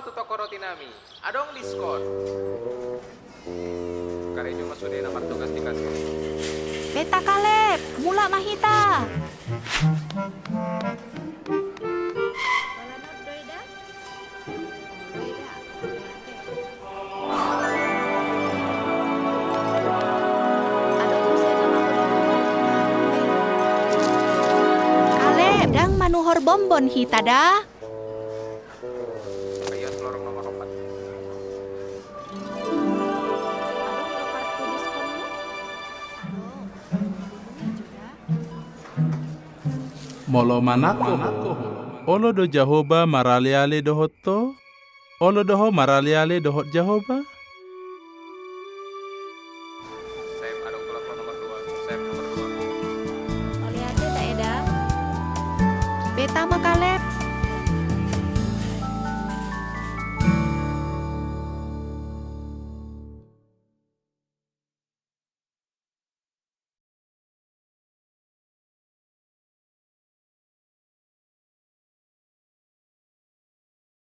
tu toko roti nami. Adong diskon. Kare cuma sudah nomor tugas di kantor. Beta Kaleb, mula mahita. Kaleb, dang manuhor bombon hita dah. Ayo lorong nomor 4. Molo manako olo do Jahoba maraliale dohotto olo doho maraliale dohot Jahoba. Saya adong telepon nomor 2. Saya nomor 2. Oliate tak eda. Beta mah Kaleb,